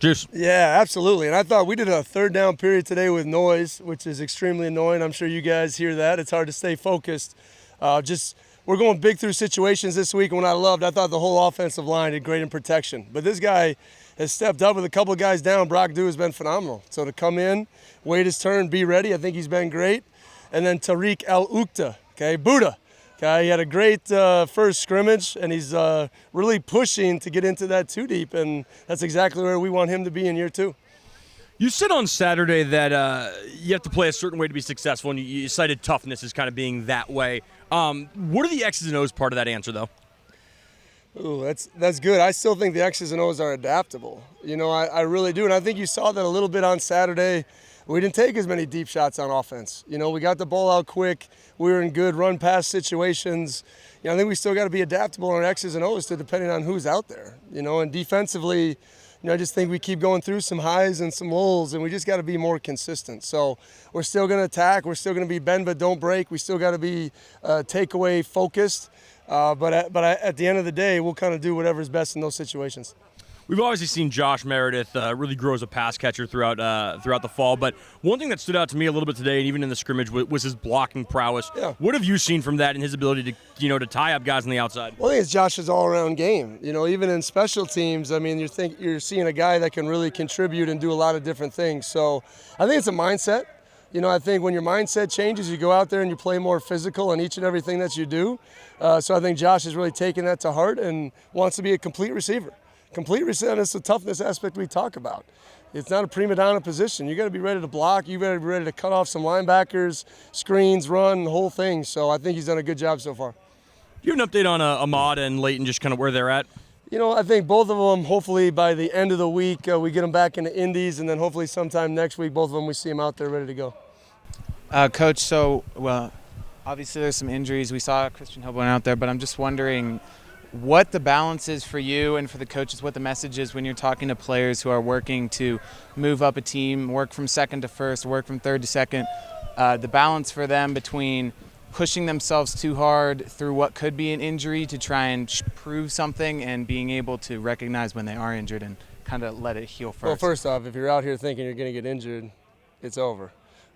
Juice. Yeah, absolutely. And I thought we did a third down period today with noise, which is extremely annoying. I'm sure you guys hear that. It's hard to stay focused. We're going big through situations this week, and what I thought the whole offensive line did great in protection. But this guy has stepped up with a couple of guys down. Brock Dew has been phenomenal. So to come in, wait his turn, be ready, I think he's been great. And then Tariq El-Ukta, Buddha. He had a great first scrimmage, and he's really pushing to get into that two deep, and that's exactly where we want him to be in year two. You said on Saturday that you have to play a certain way to be successful, and you cited toughness as kind of being that way. What are the X's and O's part of that answer, though? Ooh, that's good. I still think the X's and O's are adaptable. I really do, and I think you saw that a little bit on Saturday. We didn't take as many deep shots on offense. We got the ball out quick. We were in good run-pass situations. I think we still got to be adaptable on our X's and O's depending on who's out there. And defensively, I just think we keep going through some highs and some lows, and we just got to be more consistent. So we're still going to attack. We're still going to be bend but don't break. We still got to be takeaway focused. But at the end of the day, we'll kind of do whatever's best in those situations. We've obviously seen Josh Meredith really grow as a pass catcher throughout the fall, but one thing that stood out to me a little bit today, and even in the scrimmage, was his blocking prowess. Yeah. What have you seen from that and his ability to tie up guys on the outside? Well, I think it's Josh's all-around game. Even in special teams, you're seeing a guy that can really contribute and do a lot of different things. So I think it's a mindset. I think when your mindset changes, you go out there and you play more physical in each and everything that you do. So I think Josh has really taken that to heart and wants to be a complete receiver. Complete receiver is the toughness aspect we talk about. It's not a prima donna position. You got to be ready to block. You got to be ready to cut off some linebackers, screens, run, the whole thing. So I think he's done a good job so far. Do you have an update on Ahmad and Leighton, just kind of where they're at? I think both of them, hopefully by the end of the week, we get them back into Indies, and then hopefully sometime next week, both of them, we see them out there ready to go. Coach, obviously there's some injuries. We saw Christian Hilborn out there, but I'm just wondering what the balance is for you and for the coaches, what the message is when you're talking to players who are working to move up a team, work from second to first, work from third to second, the balance for them between pushing themselves too hard through what could be an injury to try and prove something and being able to recognize when they are injured and kind of let it heal first. Well, first off, if you're out here thinking you're going to get injured, it's over.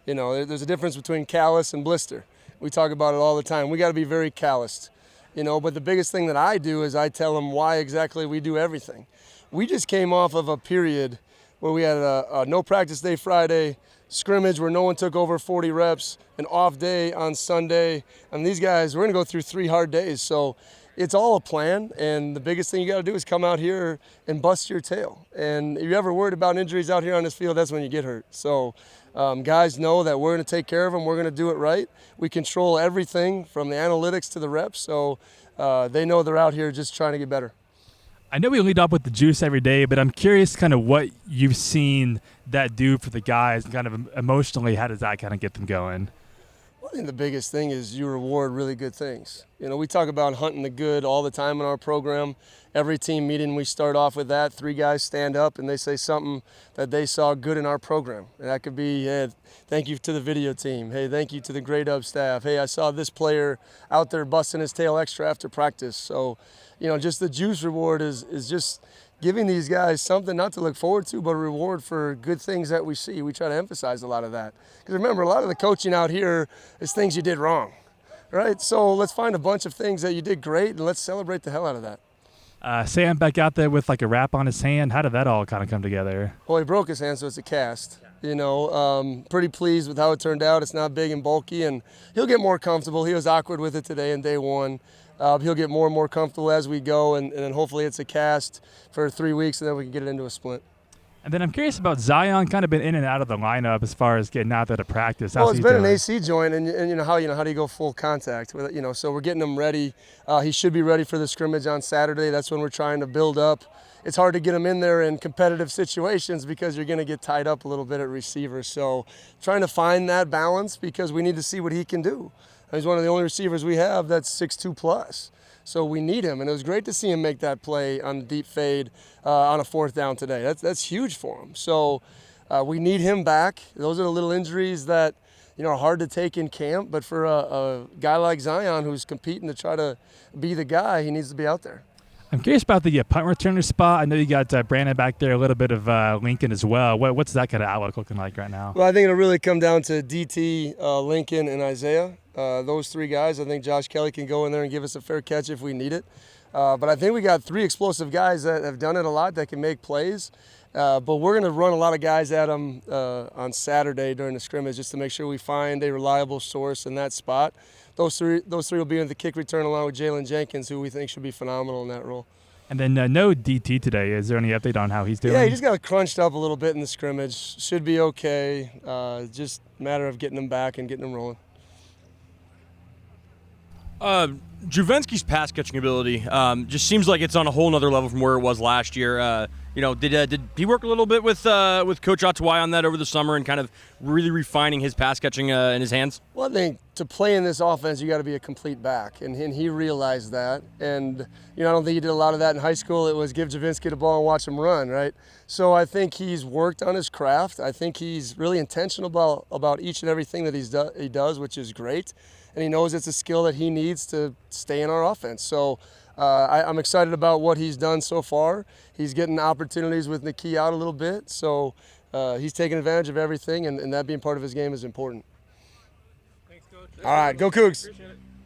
There's a difference between callous and blister. We talk about it all the time. We got to be very calloused. But the biggest thing that I do is I tell them why exactly we do everything. We just came off of a period where we had a no practice day Friday, scrimmage where no one took over 40 reps, an off day on Sunday. And these guys, we're going to go through 3 hard days. So it's all a plan. And the biggest thing you got to do is come out here and bust your tail. And if you're ever worried about injuries out here on this field, that's when you get hurt. So guys know that we're going to take care of them. We're going to do it right. We control everything from the analytics to the reps, so they know they're out here just trying to get better. I know we lead up with the juice every day, but I'm curious kind of what you've seen that do for the guys and kind of emotionally, how does that kind of get them going? Well, I think the biggest thing is you reward really good things. We talk about hunting the good all the time in our program. Every team meeting, we start off with that. 3 guys stand up and they say something that they saw good in our program. And that could be, hey, thank you to the video team. Hey, thank you to the grade up staff. Hey, I saw this player out there busting his tail extra after practice. So, just the juice reward is just giving these guys something not to look forward to, but a reward for good things that we see. We try to emphasize a lot of that. Because remember, a lot of the coaching out here is things you did wrong, right? So let's find a bunch of things that you did great, and let's celebrate the hell out of that. Sam back out there with like a wrap on his hand. How did that all kind of come together? Well, he broke his hand, so it's a cast. Pretty pleased with how it turned out. It's not big and bulky, and he'll get more comfortable. He was awkward with it today in day one. He'll get more and more comfortable as we go, and then hopefully it's a cast for 3 weeks, and then we can get it into a splint. And then I'm curious about Zion, kind of been in and out of the lineup as far as getting out there to practice. Well, it's been an AC joint, and how do you go full contact with it? So we're getting him ready. He should be ready for the scrimmage on Saturday. That's when we're trying to build up. It's hard to get him in there in competitive situations because you're going to get tied up a little bit at receiver. So trying to find that balance because we need to see what he can do. He's one of the only receivers we have that's 6'2 plus. So we need him, and it was great to see him make that play on the deep fade on a 4th down today. That's huge for him. So we need him back. Those are the little injuries that are hard to take in camp, but for a guy like Zion who's competing to try to be the guy, he needs to be out there. I'm curious about the punt returner spot. I know you got Brandon back there, a little bit of Lincoln as well. What's that kind of outlook looking like right now? Well, I think it'll really come down to DT, Lincoln, and Isaiah. Those three guys. I think Josh Kelly can go in there and give us a fair catch if we need it. But I think we got three explosive guys that have done it a lot that can make plays. But we're going to run a lot of guys at them on Saturday during the scrimmage just to make sure we find a reliable source in that spot. Those three will be in the kick return along with Jalen Jenkins, who we think should be phenomenal in that role. And then no DT today. Is there any update on how he's doing? Yeah, he just got crunched up a little bit in the scrimmage. Should be okay. Just a matter of getting him back and getting him rolling. Juvenski's pass catching ability just seems like it's on a whole nother level from where it was last year. Did he work a little bit with Coach Ottawai on that over the summer and kind of really refining his pass catching in his hands? Well, I think to play in this offense, you got to be a complete back, and he realized that. And I don't think he did a lot of that in high school. It was give Javinski the ball and watch him run, right? So I think he's worked on his craft. I think he's really intentional about each and everything that he does, which is great. And he knows it's a skill that he needs to stay in our offense. So I'm excited about what he's done so far. He's getting opportunities with Nakia out a little bit. So he's taking advantage of everything, and that being part of his game is important. Thanks, Coach. All right, go Cougs. Appreciate it.